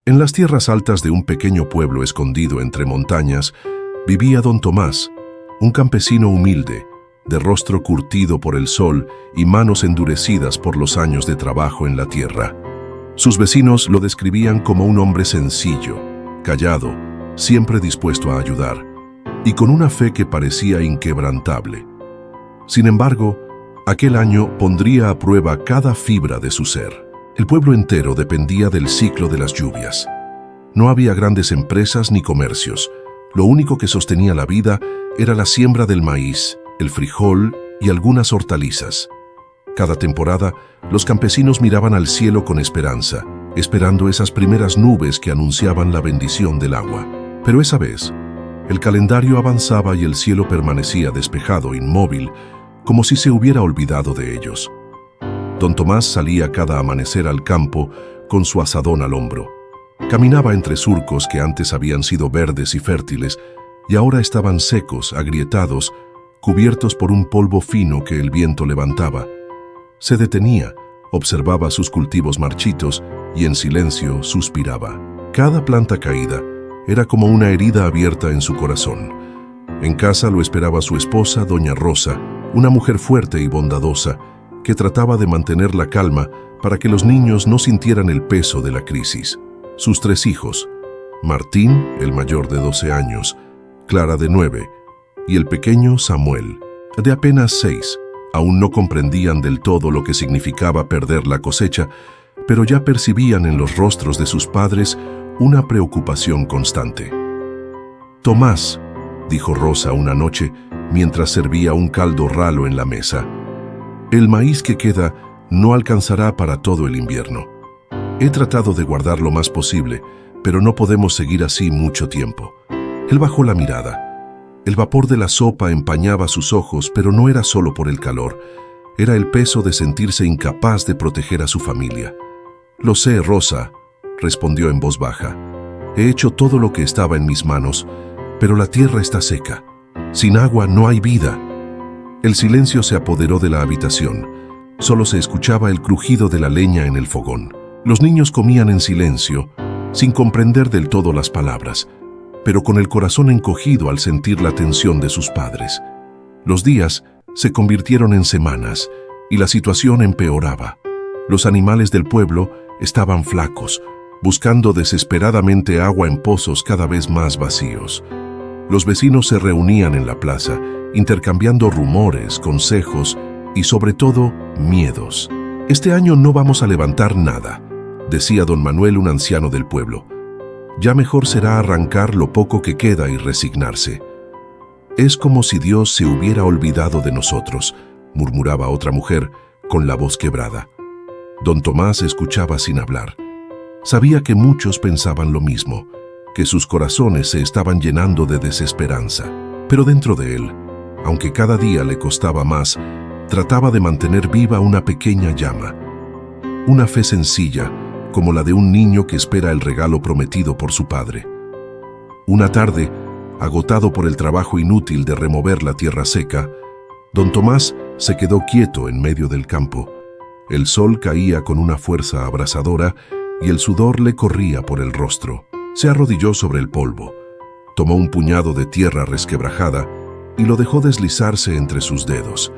En las tierras altas de un pequeño pueblo escondido entre montañas, vivía don Tomás, un campesino humilde, de rostro curtido por el sol y manos endurecidas por los años de trabajo en la tierra. Sus vecinos lo describían como un hombre sencillo, callado, siempre dispuesto a ayudar, y con una fe que parecía inquebrantable. Sin embargo, aquel año pondría a prueba cada fibra de su ser. El pueblo entero dependía del ciclo de las lluvias. No había grandes empresas ni comercios. Lo único que sostenía la vida era la siembra del maíz, el frijol y algunas hortalizas. Cada temporada, los campesinos miraban al cielo con esperanza, esperando esas primeras nubes que anunciaban la bendición del agua. Pero esa vez, el calendario avanzaba y el cielo permanecía despejado, inmóvil, como si se hubiera olvidado de ellos. Don Tomás salía cada amanecer al campo con su azadón al hombro. Caminaba entre surcos que antes habían sido verdes y fértiles y ahora estaban secos, agrietados, cubiertos por un polvo fino que el viento levantaba. Se detenía, observaba sus cultivos marchitos y en silencio suspiraba. Cada planta caída era como una herida abierta en su corazón. En casa lo esperaba su esposa, doña Rosa, una mujer fuerte y bondadosa, que trataba de mantener la calma para que los niños no sintieran el peso de la crisis. Sus 3 hijos, Martín, el mayor de 12 años, Clara de 9, y el pequeño Samuel, de apenas 6, aún no comprendían del todo lo que significaba perder la cosecha, pero ya percibían en los rostros de sus padres una preocupación constante. «Tomás», dijo Rosa una noche, mientras servía un caldo ralo en la mesa, «el maíz que queda no alcanzará para todo el invierno. He tratado de guardar lo más posible, pero no podemos seguir así mucho tiempo». Él bajó la mirada. El vapor de la sopa empañaba sus ojos, pero no era solo por el calor. Era el peso de sentirse incapaz de proteger a su familia. «Lo sé, Rosa», respondió en voz baja. «He hecho todo lo que estaba en mis manos, pero la tierra está seca. Sin agua no hay vida». El silencio se apoderó de la habitación. Solo se escuchaba el crujido de la leña en el fogón. Los niños comían en silencio, sin comprender del todo las palabras, pero con el corazón encogido al sentir la tensión de sus padres. Los días se convirtieron en semanas y la situación empeoraba. Los animales del pueblo estaban flacos, buscando desesperadamente agua en pozos cada vez más vacíos. Los vecinos se reunían en la plaza, intercambiando rumores, consejos y, sobre todo, miedos. «Este año no vamos a levantar nada», decía don Manuel, un anciano del pueblo. «Ya mejor será arrancar lo poco que queda y resignarse». «Es como si Dios se hubiera olvidado de nosotros», murmuraba otra mujer, con la voz quebrada. Don Tomás escuchaba sin hablar. Sabía que muchos pensaban lo mismo, que sus corazones se estaban llenando de desesperanza. Pero dentro de él, aunque cada día le costaba más, trataba de mantener viva una pequeña llama. Una fe sencilla, como la de un niño que espera el regalo prometido por su padre. Una tarde, agotado por el trabajo inútil de remover la tierra seca, don Tomás se quedó quieto en medio del campo. El sol caía con una fuerza abrasadora y el sudor le corría por el rostro. Se arrodilló sobre el polvo, tomó un puñado de tierra resquebrajada y lo dejó deslizarse entre sus dedos.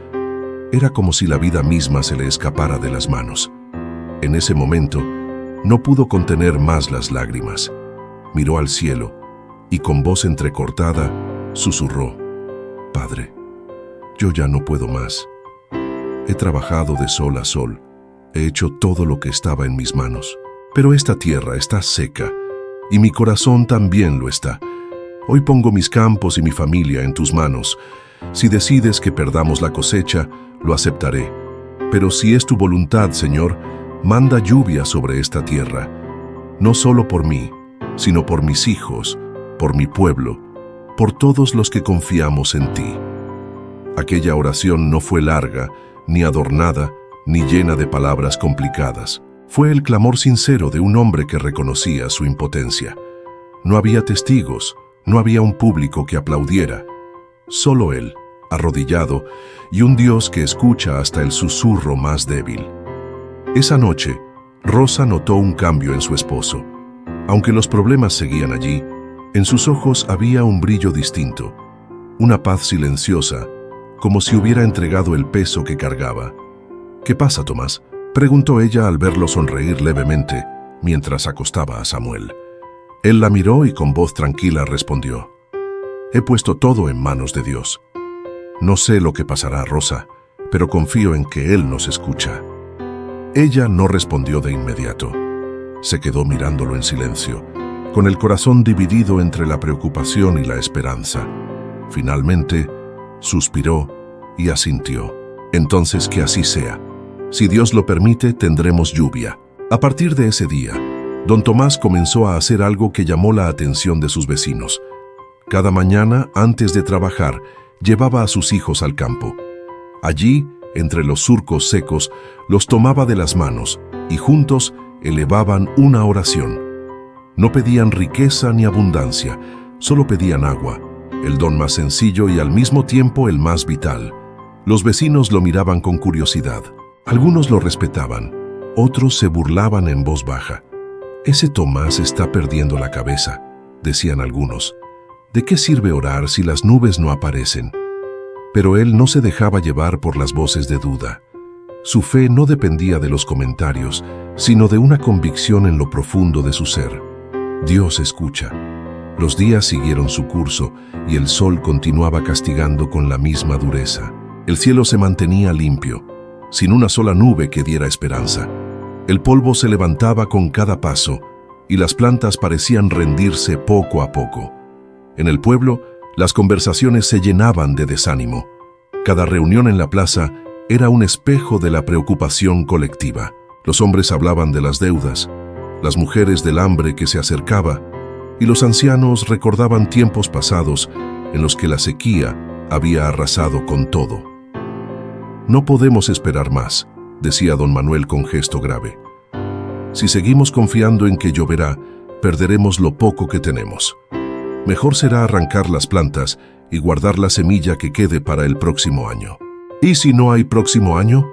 Era como si la vida misma se le escapara de las manos. En ese momento, no pudo contener más las lágrimas. Miró al cielo y con voz entrecortada susurró: «Padre, yo ya no puedo más. He trabajado de sol a sol, he hecho todo lo que estaba en mis manos, pero esta tierra está seca y mi corazón también lo está. Hoy pongo mis campos y mi familia en tus manos. Si decides que perdamos la cosecha, lo aceptaré. Pero si es tu voluntad, Señor, manda lluvia sobre esta tierra, no solo por mí, sino por mis hijos, por mi pueblo, por todos los que confiamos en ti». Aquella oración no fue larga, ni adornada, ni llena de palabras complicadas. Fue el clamor sincero de un hombre que reconocía su impotencia. No había testigos, no había un público que aplaudiera. Solo él, arrodillado, y un Dios que escucha hasta el susurro más débil. Esa noche, Rosa notó un cambio en su esposo. Aunque los problemas seguían allí, en sus ojos había un brillo distinto, una paz silenciosa, como si hubiera entregado el peso que cargaba. «¿Qué pasa, Tomás?», preguntó ella al verlo sonreír levemente mientras acostaba a Samuel. Él la miró y con voz tranquila respondió: «He puesto todo en manos de Dios. No sé lo que pasará, Rosa, pero confío en que Él nos escucha». Ella no respondió de inmediato. Se quedó mirándolo en silencio, con el corazón dividido entre la preocupación y la esperanza. Finalmente, suspiró y asintió. «Entonces que así sea. Si Dios lo permite, tendremos lluvia». A partir de ese día, don Tomás comenzó a hacer algo que llamó la atención de sus vecinos. Cada mañana, antes de trabajar, llevaba a sus hijos al campo. Allí, entre los surcos secos, los tomaba de las manos y juntos elevaban una oración. No pedían riqueza ni abundancia, solo pedían agua, el don más sencillo y al mismo tiempo el más vital. Los vecinos lo miraban con curiosidad. Algunos lo respetaban, otros se burlaban en voz baja. «Ese Tomás está perdiendo la cabeza», decían algunos. «¿De qué sirve orar si las nubes no aparecen?». Pero él no se dejaba llevar por las voces de duda. Su fe no dependía de los comentarios, sino de una convicción en lo profundo de su ser. Dios escucha. Los días siguieron su curso y el sol continuaba castigando con la misma dureza. El cielo se mantenía limpio, sin una sola nube que diera esperanza. El polvo se levantaba con cada paso y las plantas parecían rendirse poco a poco. En el pueblo, las conversaciones se llenaban de desánimo. Cada reunión en la plaza era un espejo de la preocupación colectiva. Los hombres hablaban de las deudas, las mujeres del hambre que se acercaba, y los ancianos recordaban tiempos pasados en los que la sequía había arrasado con todo. «No podemos esperar más», decía don Manuel con gesto grave. «Si seguimos confiando en que lloverá, perderemos lo poco que tenemos. Mejor será arrancar las plantas y guardar la semilla que quede para el próximo año». «¿Y si no hay próximo año?»,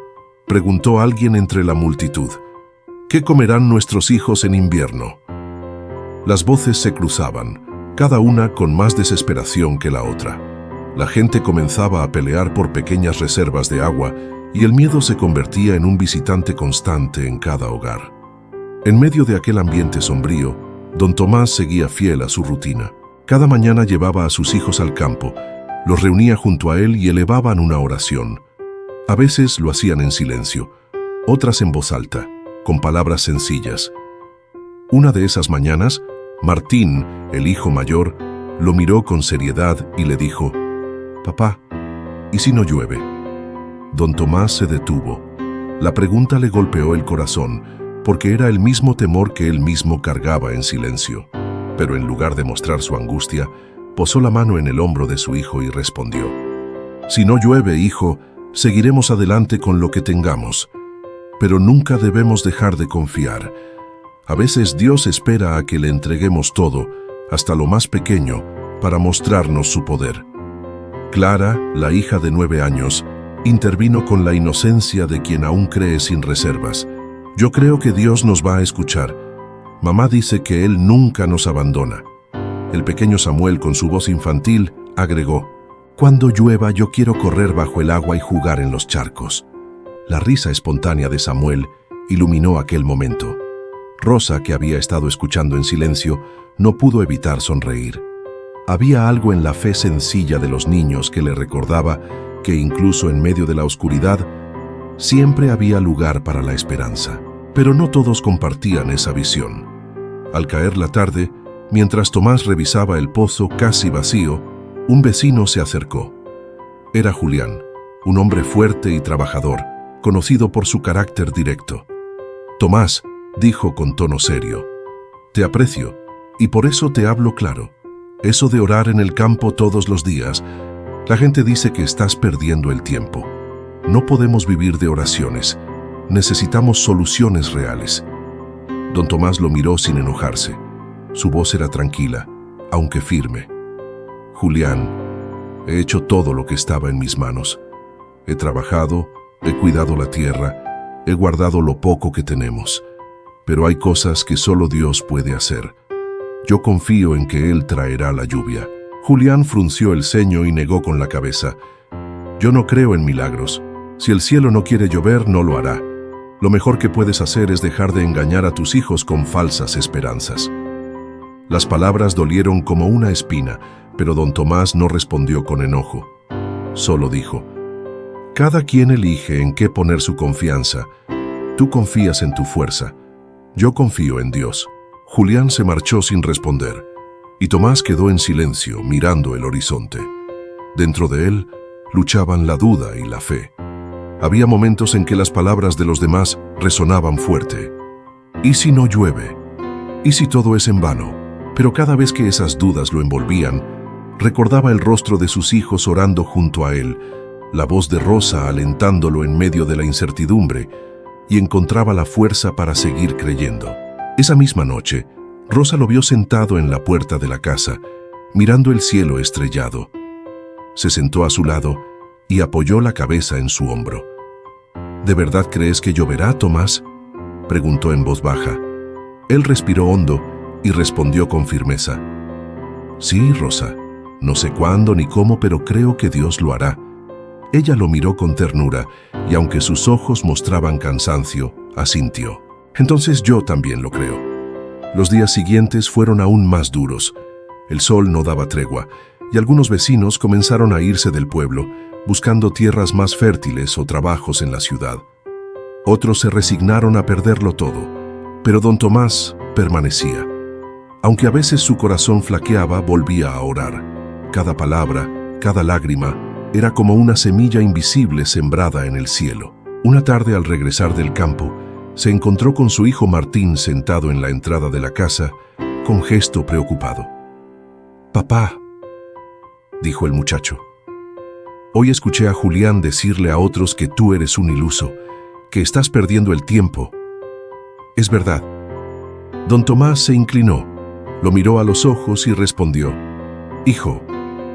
preguntó alguien entre la multitud. «¿Qué comerán nuestros hijos en invierno?». Las voces se cruzaban, cada una con más desesperación que la otra. La gente comenzaba a pelear por pequeñas reservas de agua y el miedo se convertía en un visitante constante en cada hogar. En medio de aquel ambiente sombrío, don Tomás seguía fiel a su rutina. Cada mañana llevaba a sus hijos al campo, los reunía junto a él y elevaban una oración. A veces lo hacían en silencio, otras en voz alta, con palabras sencillas. Una de esas mañanas, Martín, el hijo mayor, lo miró con seriedad y le dijo: «Papá, ¿y si no llueve?». Don Tomás se detuvo. La pregunta le golpeó el corazón, porque era el mismo temor que él mismo cargaba en silencio. Pero en lugar de mostrar su angustia, posó la mano en el hombro de su hijo y respondió: «Si no llueve, hijo, seguiremos adelante con lo que tengamos. Pero nunca debemos dejar de confiar. A veces Dios espera a que le entreguemos todo, hasta lo más pequeño, para mostrarnos su poder». Clara, la hija de 9 años, intervino con la inocencia de quien aún cree sin reservas. «Yo creo que Dios nos va a escuchar. Mamá dice que Él nunca nos abandona». El pequeño Samuel, con su voz infantil, agregó: «Cuando llueva yo quiero correr bajo el agua y jugar en los charcos». La risa espontánea de Samuel iluminó aquel momento. Rosa, que había estado escuchando en silencio, no pudo evitar sonreír. Había algo en la fe sencilla de los niños que le recordaba que incluso en medio de la oscuridad siempre había lugar para la esperanza. Pero no todos compartían esa visión. Al caer la tarde, mientras Tomás revisaba el pozo casi vacío, un vecino se acercó. Era Julián, un hombre fuerte y trabajador, conocido por su carácter directo. «Tomás», dijo con tono serio, «te aprecio, y por eso te hablo claro. Eso de orar en el campo todos los días, la gente dice que estás perdiendo el tiempo. No podemos vivir de oraciones. Necesitamos soluciones reales». Don Tomás lo miró sin enojarse. Su voz era tranquila, aunque firme. «Julián, he hecho todo lo que estaba en mis manos. He trabajado, he cuidado la tierra, he guardado lo poco que tenemos. Pero hay cosas que solo Dios puede hacer. Yo confío en que Él traerá la lluvia. Julián frunció el ceño y negó con la cabeza. Yo no creo en milagros. Si el cielo no quiere llover, no lo hará. Lo mejor que puedes hacer es dejar de engañar a tus hijos con falsas esperanzas. Las palabras dolieron como una espina, pero don Tomás no respondió con enojo. Solo dijo: cada quien elige en qué poner su confianza. Tú confías en tu fuerza. Yo confío en Dios. Julián se marchó sin responder, y Tomás quedó en silencio, mirando el horizonte. Dentro de él luchaban la duda y la fe. Había momentos en que las palabras de los demás resonaban fuerte. ¿Y si no llueve? ¿Y si todo es en vano? Pero cada vez que esas dudas lo envolvían, recordaba el rostro de sus hijos orando junto a él, la voz de Rosa alentándolo en medio de la incertidumbre, y encontraba la fuerza para seguir creyendo. Esa misma noche, Rosa lo vio sentado en la puerta de la casa, mirando el cielo estrellado. Se sentó a su lado y apoyó la cabeza en su hombro. ¿De verdad crees que lloverá, Tomás?, preguntó en voz baja. Él respiró hondo y respondió con firmeza: sí, Rosa, no sé cuándo ni cómo, pero creo que Dios lo hará. Ella lo miró con ternura y aunque sus ojos mostraban cansancio, asintió. Entonces yo también lo creo. Los días siguientes fueron aún más duros. El sol no daba tregua y algunos vecinos comenzaron a irse del pueblo, buscando tierras más fértiles o trabajos en la ciudad. Otros se resignaron a perderlo todo, pero don Tomás permanecía. Aunque a veces su corazón flaqueaba, volvía a orar. Cada palabra, cada lágrima, era como una semilla invisible sembrada en el cielo. Una tarde, al regresar del campo, se encontró con su hijo Martín sentado en la entrada de la casa, con gesto preocupado. «Papá», dijo el muchacho, «hoy escuché a Julián decirle a otros que tú eres un iluso, que estás perdiendo el tiempo. ¿Es verdad?». Don Tomás se inclinó, lo miró a los ojos y respondió: «Hijo,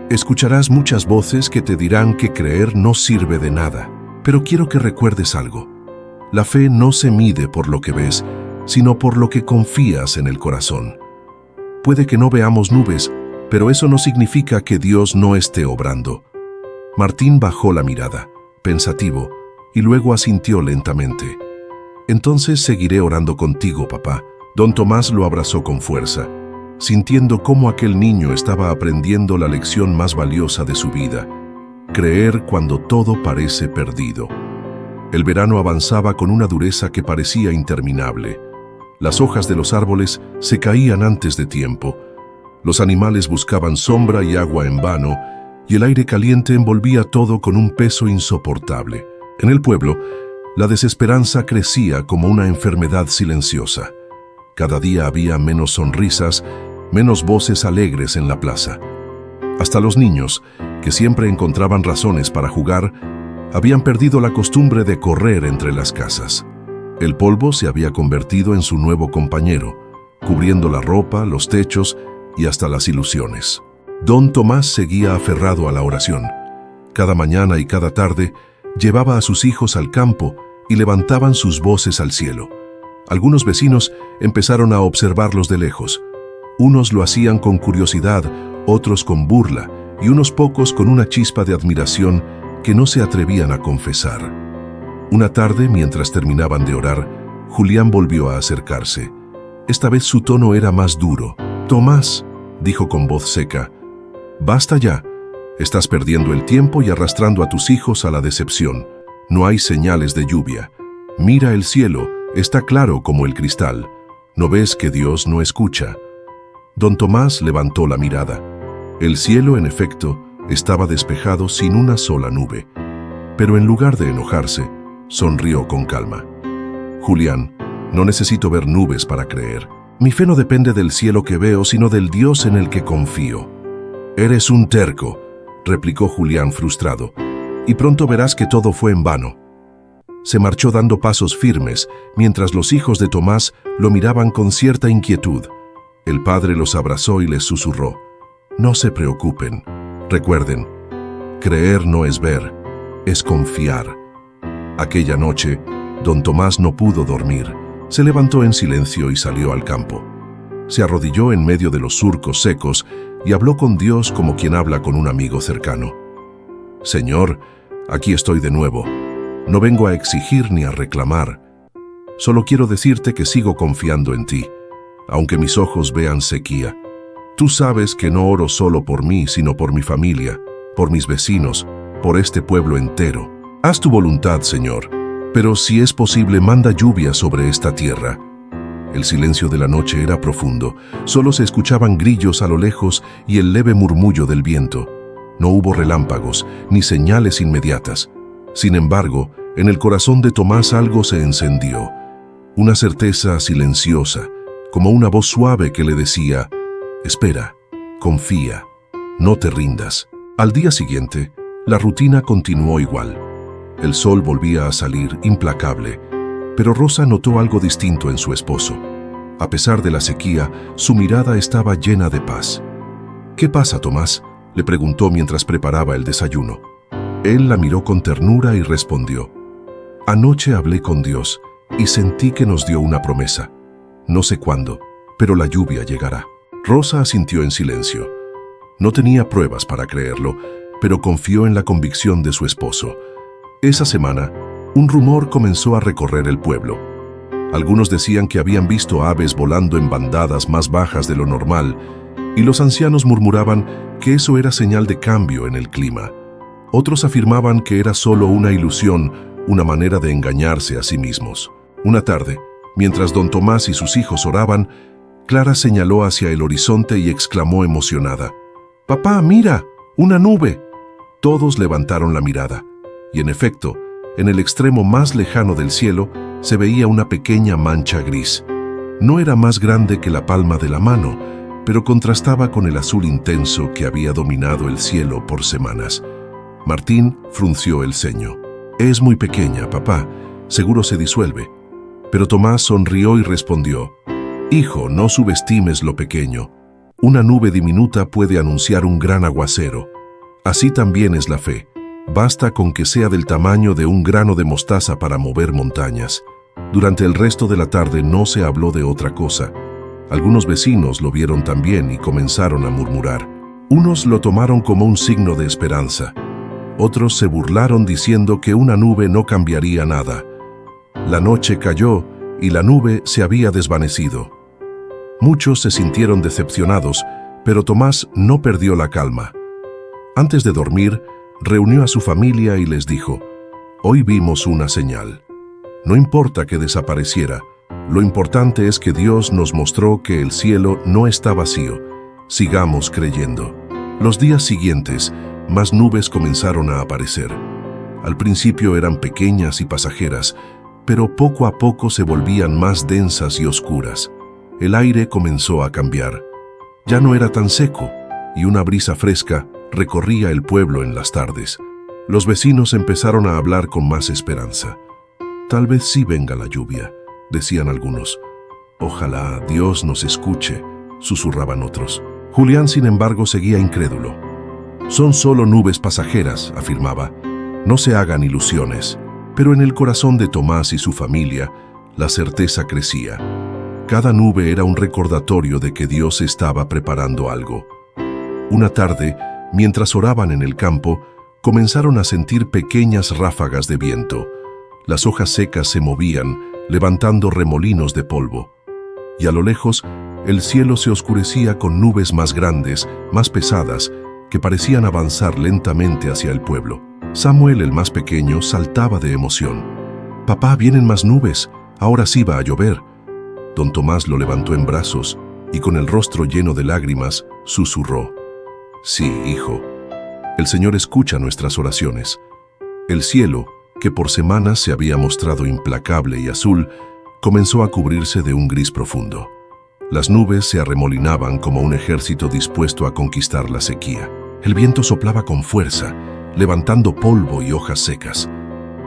escucharás muchas voces que te dirán que creer no sirve de nada, pero quiero que recuerdes algo. La fe no se mide por lo que ves, sino por lo que confías en el corazón. Puede que no veamos nubes, pero eso no significa que Dios no esté obrando». Martín bajó la mirada, pensativo, y luego asintió lentamente. «Entonces seguiré orando contigo, papá». Don Tomás lo abrazó con fuerza, sintiendo cómo aquel niño estaba aprendiendo la lección más valiosa de su vida: creer cuando todo parece perdido. El verano avanzaba con una dureza que parecía interminable. Las hojas de los árboles se caían antes de tiempo. Los animales buscaban sombra y agua en vano, y el aire caliente envolvía todo con un peso insoportable. En el pueblo, la desesperanza crecía como una enfermedad silenciosa. Cada día había menos sonrisas, menos voces alegres en la plaza. Hasta los niños, que siempre encontraban razones para jugar, habían perdido la costumbre de correr entre las casas. El polvo se había convertido en su nuevo compañero, cubriendo la ropa, los techos y hasta las ilusiones. Don Tomás seguía aferrado a la oración. Cada mañana y cada tarde llevaba a sus hijos al campo y levantaban sus voces al cielo. Algunos vecinos empezaron a observarlos de lejos. Unos lo hacían con curiosidad, otros con burla y unos pocos con una chispa de admiración que no se atrevían a confesar. Una tarde, mientras terminaban de orar, Julián volvió a acercarse. Esta vez su tono era más duro. «Tomás», dijo con voz seca, «basta ya. Estás perdiendo el tiempo y arrastrando a tus hijos a la decepción. No hay señales de lluvia. Mira el cielo, está claro como el cristal. ¿No ves que Dios no escucha?». Don Tomás levantó la mirada. El cielo, en efecto, estaba despejado sin una sola nube. Pero en lugar de enojarse, sonrió con calma. «Julián, no necesito ver nubes para creer. Mi fe no depende del cielo que veo, sino del Dios en el que confío». «Eres un terco», replicó Julián frustrado, «y pronto verás que todo fue en vano». Se marchó dando pasos firmes, mientras los hijos de Tomás lo miraban con cierta inquietud. El padre los abrazó y les susurró: «No se preocupen. Recuerden, creer no es ver, es confiar». Aquella noche, don Tomás no pudo dormir. Se levantó en silencio y salió al campo. Se arrodilló en medio de los surcos secos y habló con Dios como quien habla con un amigo cercano. Señor, aquí estoy de nuevo. No vengo a exigir ni a reclamar. Solo quiero decirte que sigo confiando en ti, aunque mis ojos vean sequía. Tú sabes que no oro solo por mí, sino por mi familia, por mis vecinos, por este pueblo entero. Haz tu voluntad, Señor, pero si es posible, manda lluvia sobre esta tierra. El silencio de la noche era profundo, solo se escuchaban grillos a lo lejos y el leve murmullo del viento. No hubo relámpagos, ni señales inmediatas. Sin embargo, en el corazón de Tomás algo se encendió, una certeza silenciosa, como una voz suave que le decía: espera, confía, no te rindas. Al día siguiente, la rutina continuó igual. El sol volvía a salir implacable, pero Rosa notó algo distinto en su esposo. A pesar de la sequía, su mirada estaba llena de paz. ¿Qué pasa, Tomás?, le preguntó mientras preparaba el desayuno. Él la miró con ternura y respondió: anoche hablé con Dios y sentí que nos dio una promesa. No sé cuándo, pero la lluvia llegará. Rosa asintió en silencio. No tenía pruebas para creerlo, pero confió en la convicción de su esposo. Esa semana, un rumor comenzó a recorrer el pueblo. Algunos decían que habían visto aves volando en bandadas más bajas de lo normal, y los ancianos murmuraban que eso era señal de cambio en el clima. Otros afirmaban que era solo una ilusión, una manera de engañarse a sí mismos. Una tarde, mientras don Tomás y sus hijos oraban, Clara señaló hacia el horizonte y exclamó emocionada: «¡Papá, mira! ¡Una nube!». Todos levantaron la mirada, y en efecto, en el extremo más lejano del cielo se veía una pequeña mancha gris. No era más grande que la palma de la mano, pero contrastaba con el azul intenso que había dominado el cielo por semanas. Martín frunció el ceño. «Es muy pequeña, papá. Seguro se disuelve». Pero Tomás sonrió y respondió: «Hijo, no subestimes lo pequeño. Una nube diminuta puede anunciar un gran aguacero. Así también es la fe. Basta con que sea del tamaño de un grano de mostaza para mover montañas». Durante el resto de la tarde no se habló de otra cosa. Algunos vecinos lo vieron también y comenzaron a murmurar. Unos lo tomaron como un signo de esperanza. Otros se burlaron diciendo que una nube no cambiaría nada. La noche cayó y la nube se había desvanecido. Muchos se sintieron decepcionados, pero Tomás no perdió la calma. Antes de dormir, reunió a su familia y les dijo: «Hoy vimos una señal. No importa que desapareciera, lo importante es que Dios nos mostró que el cielo no está vacío. Sigamos creyendo». Los días siguientes, más nubes comenzaron a aparecer. Al principio eran pequeñas y pasajeras, pero poco a poco se volvían más densas y oscuras. El aire comenzó a cambiar. Ya no era tan seco, y una brisa fresca recorría el pueblo en las tardes. Los vecinos empezaron a hablar con más esperanza. «Tal vez sí venga la lluvia», decían algunos. «Ojalá Dios nos escuche», susurraban otros. Julián, sin embargo, seguía incrédulo. «Son solo nubes pasajeras», afirmaba. «No se hagan ilusiones». Pero en el corazón de Tomás y su familia, la certeza crecía. Cada nube era un recordatorio de que Dios estaba preparando algo. Una tarde, mientras oraban en el campo, comenzaron a sentir pequeñas ráfagas de viento. Las hojas secas se movían, levantando remolinos de polvo. Y a lo lejos, el cielo se oscurecía con nubes más grandes, más pesadas, que parecían avanzar lentamente hacia el pueblo. Samuel, el más pequeño, saltaba de emoción. «Papá, vienen más nubes. Ahora sí va a llover». Don Tomás lo levantó en brazos y con el rostro lleno de lágrimas, susurró: «Sí, hijo. El Señor escucha nuestras oraciones». El cielo, que por semanas se había mostrado implacable y azul, comenzó a cubrirse de un gris profundo. Las nubes se arremolinaban como un ejército dispuesto a conquistar la sequía. El viento soplaba con fuerza, levantando polvo y hojas secas.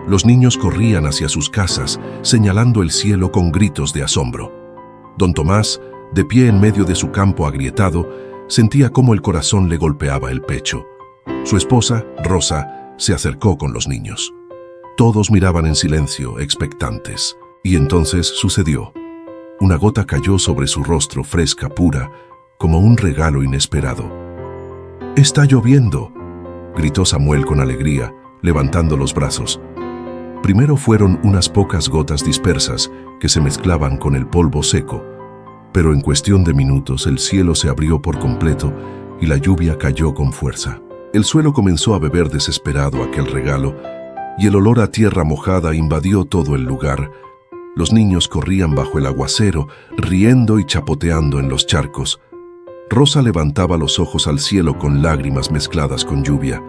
Los niños corrían hacia sus casas, señalando el cielo con gritos de asombro. Don Tomás, de pie en medio de su campo agrietado, sentía cómo el corazón le golpeaba el pecho. Su esposa, Rosa, se acercó con los niños. Todos miraban en silencio, expectantes. Y entonces sucedió. Una gota cayó sobre su rostro, fresca, pura, como un regalo inesperado. «¡Está lloviendo!», gritó Samuel con alegría, levantando los brazos. Primero fueron unas pocas gotas dispersas que se mezclaban con el polvo seco, pero en cuestión de minutos el cielo se abrió por completo y la lluvia cayó con fuerza. El suelo comenzó a beber desesperado aquel regalo y el olor a tierra mojada invadió todo el lugar. Los niños corrían bajo el aguacero, riendo y chapoteando en los charcos. Rosa levantaba los ojos al cielo con lágrimas mezcladas con lluvia,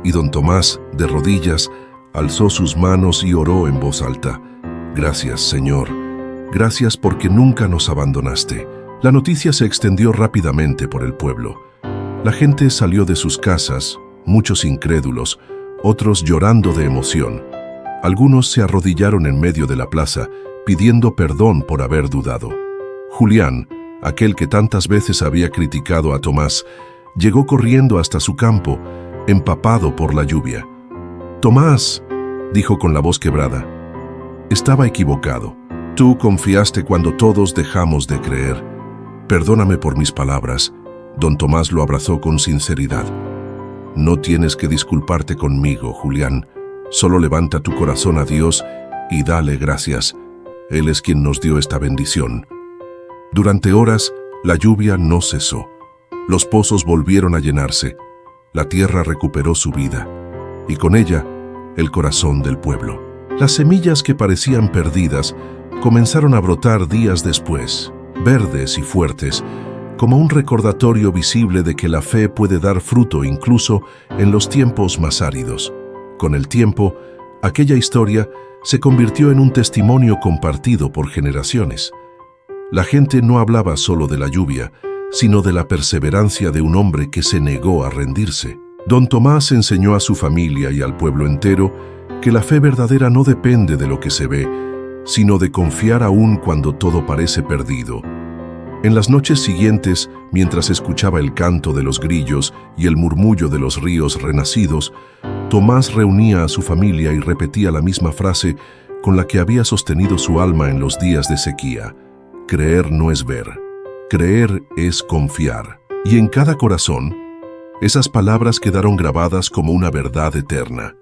y don Tomás, de rodillas, alzó sus manos y oró en voz alta: «Gracias, Señor, gracias porque nunca nos abandonaste». La noticia se extendió rápidamente por el pueblo. La gente salió de sus casas, muchos incrédulos, otros llorando de emoción. Algunos se arrodillaron en medio de la plaza, pidiendo perdón por haber dudado. Julián, aquel que tantas veces había criticado a Tomás, llegó corriendo hasta su campo, empapado por la lluvia. «Tomás», dijo con la voz quebrada, «estaba equivocado. Tú confiaste cuando todos dejamos de creer. Perdóname por mis palabras». Don Tomás lo abrazó con sinceridad. «No tienes que disculparte conmigo, Julián. Solo levanta tu corazón a Dios y dale gracias. Él es quien nos dio esta bendición». Durante horas, la lluvia no cesó. Los pozos volvieron a llenarse. La tierra recuperó su vida, y con ella, el corazón del pueblo. Las semillas que parecían perdidas comenzaron a brotar días después, verdes y fuertes, como un recordatorio visible de que la fe puede dar fruto incluso en los tiempos más áridos. Con el tiempo, aquella historia se convirtió en un testimonio compartido por generaciones. La gente no hablaba solo de la lluvia, sino de la perseverancia de un hombre que se negó a rendirse. Don Tomás enseñó a su familia y al pueblo entero que la fe verdadera no depende de lo que se ve, sino de confiar aún cuando todo parece perdido. En las noches siguientes, mientras escuchaba el canto de los grillos y el murmullo de los ríos renacidos, Tomás reunía a su familia y repetía la misma frase con la que había sostenido su alma en los días de sequía: «Creer no es ver, creer es confiar». Y en cada corazón, esas palabras quedaron grabadas como una verdad eterna.